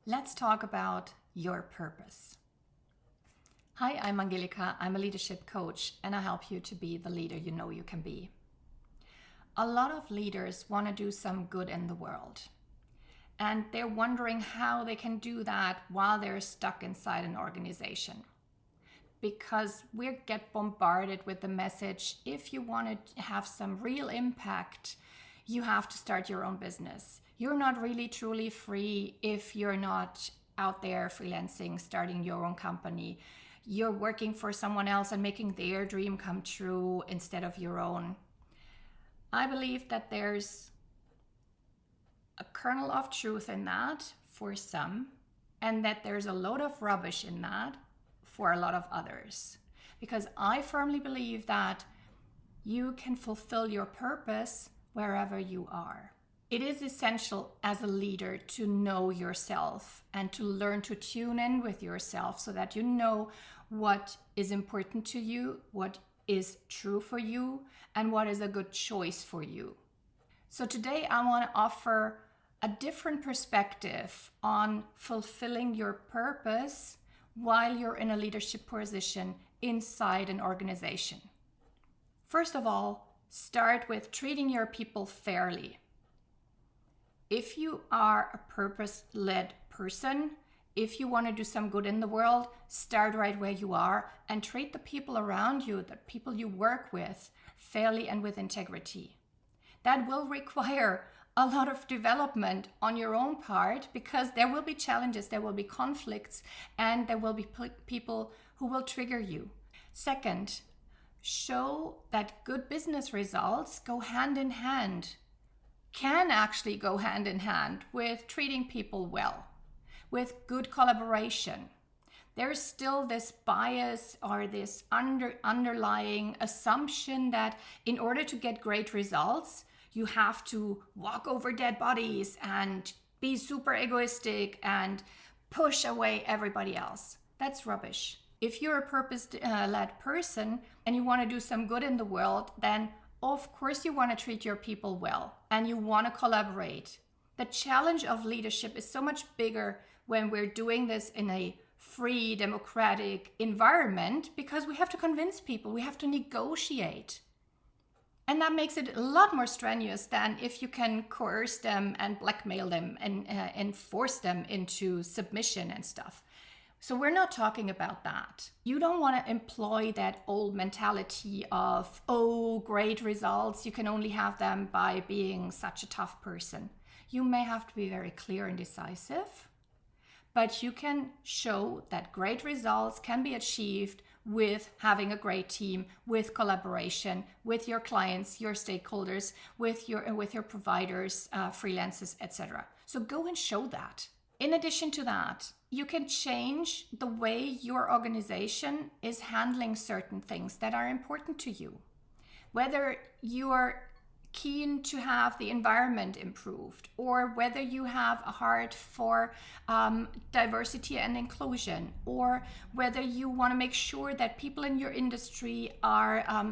Let's talk about your purpose. Hi, I'm Angelika. I'm a leadership coach and I help you to be the leader you know you can be. A lot of leaders want to do some good in the world, and they're wondering how they can do that while they're stuck inside an organization. Because we get bombarded with the message, if you want to have some real impact, you have to start your own business. You're not really truly free if you're not out there freelancing, starting your own company. You're working for someone else and making their dream come true instead of your own. I believe that there's a kernel of truth in that for some, and that there's a load of rubbish in that for a lot of others. Because I firmly believe that you can fulfill your purpose wherever you are. It is essential as a leader to know yourself and to learn to tune in with yourself so that you know what is important to you, what is true for you, and what is a good choice for you. So today I want to offer a different perspective on fulfilling your purpose while you're in a leadership position inside an organization. First of all, start with treating your people fairly. If you are a purpose-led person, if you want to do some good in the world, start right where you are and treat the people around you, the people you work with, fairly and with integrity. That will require a lot of development on your own part because there will be challenges, there will be conflicts, and there will be people who will trigger you. Second, show that good business results go hand in hand, can actually go hand in hand with treating people well, with good collaboration. There's still this bias or this underlying assumption that in order to get great results, you have to walk over dead bodies and be super egoistic and push away everybody else. That's rubbish. If you're a purpose-led person and you want to do some good in the world, then of course you want to treat your people well and you want to collaborate. The challenge of leadership is so much bigger when we're doing this in a free, democratic environment because we have to convince people, we have to negotiate. And that makes it a lot more strenuous than if you can coerce them and blackmail them and force them into submission and stuff. So we're not talking about that. You don't want to employ that old mentality of, oh, great results, you can only have them by being such a tough person. You may have to be very clear and decisive, but you can show that great results can be achieved with having a great team, with collaboration, with your clients, your stakeholders, with your providers, freelancers, etc. So go and show that. In addition to that, you can change the way your organization is handling certain things that are important to you. Whether you are keen to have the environment improved, or whether you have a heart for diversity and inclusion, or whether you want to make sure that people in your industry are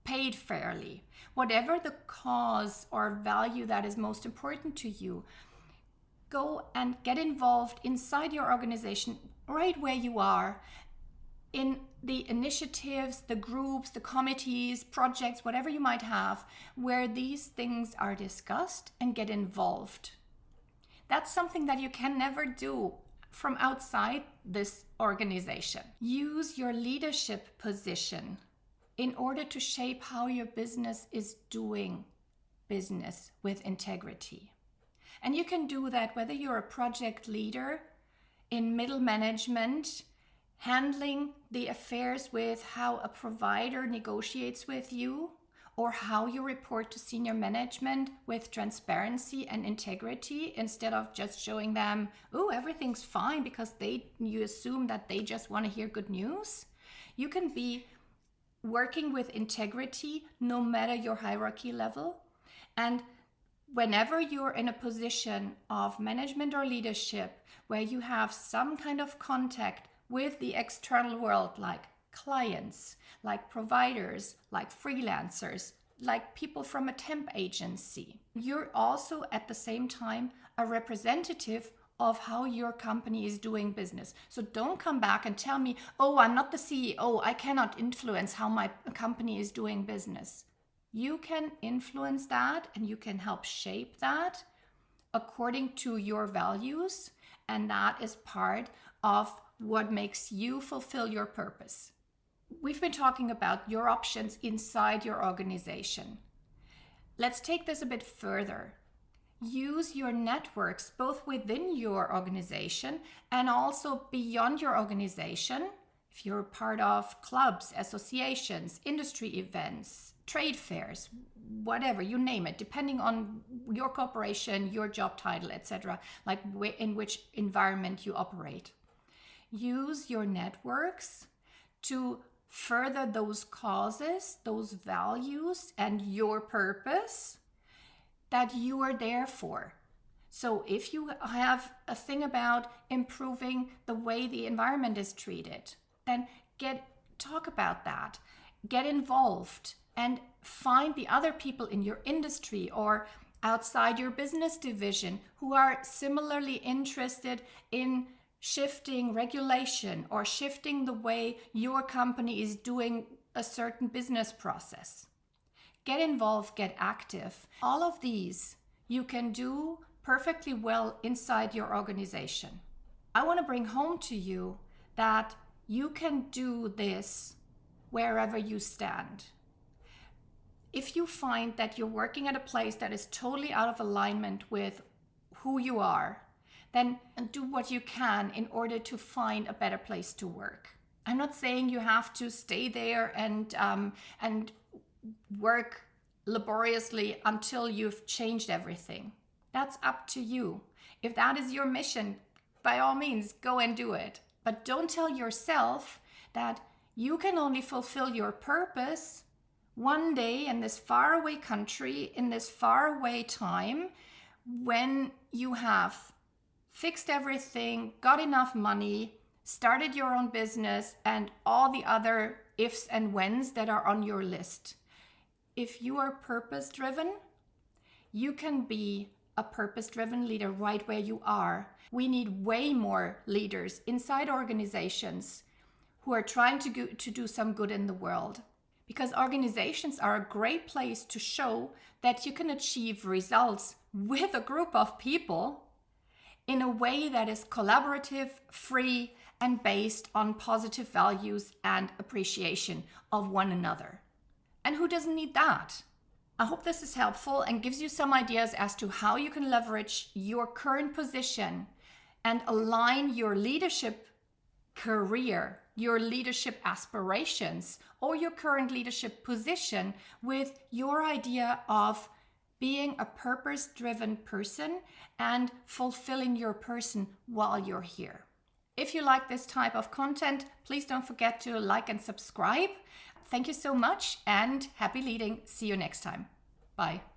paid fairly. Whatever the cause or value that is most important to you, go and get involved inside your organization right where you are in the initiatives, the groups, the committees, projects, whatever you might have, where these things are discussed, and get involved. That's something that you can never do from outside this organization. Use your leadership position in order to shape how your business is doing business with integrity. And you can do that whether you're a project leader in middle management, handling the affairs with how a provider negotiates with you, or how you report to senior management with transparency and integrity instead of just showing them, oh, everything's fine because you assume that they just want to hear good news. You can be working with integrity no matter your hierarchy level. And whenever you're in a position of management or leadership where you have some kind of contact with the external world, like clients, like providers, like freelancers, like people from a temp agency, you're also at the same time a representative of how your company is doing business. So don't come back and tell me, oh, I'm not the CEO, I cannot influence how my company is doing business. You can influence that and you can help shape that according to your values, and that is part of what makes you fulfill your purpose. We've been talking about your options inside your organization. Let's take this a bit further. Use your networks both within your organization and also beyond your organization. If you're part of clubs, associations, industry events, trade fairs, whatever, you name it, depending on your corporation, your job title, etc., like in which environment you operate. Use your networks to further those causes, those values, and your purpose that you are there for. So if you have a thing about improving the way the environment is treated, then talk about that, get involved, and find the other people in your industry or outside your business division who are similarly interested in shifting regulation or shifting the way your company is doing a certain business process. Get involved, get active. All of these you can do perfectly well inside your organization. I want to bring home to you that you can do this wherever you stand. If you find that you're working at a place that is totally out of alignment with who you are, then do what you can in order to find a better place to work. I'm not saying you have to stay there and work laboriously until you've changed everything. That's up to you. If that is your mission, by all means, go and do it. But don't tell yourself that you can only fulfill your purpose one day in this faraway country, in this faraway time, when you have fixed everything, got enough money, started your own business, and all the other ifs and whens that are on your list. If you are purpose-driven, you can be a purpose-driven leader right where you are. We need way more leaders inside organizations who are trying to do some good in the world. Because organizations are a great place to show that you can achieve results with a group of people in a way that is collaborative, free, and based on positive values and appreciation of one another. And who doesn't need that? I hope this is helpful and gives you some ideas as to how you can leverage your current position and align your leadership career, your leadership aspirations, or your current leadership position with your idea of being a purpose-driven person and fulfilling your person while you're here. If you like this type of content, please don't forget to like and subscribe. Thank you so much and happy leading. See you next time. Bye.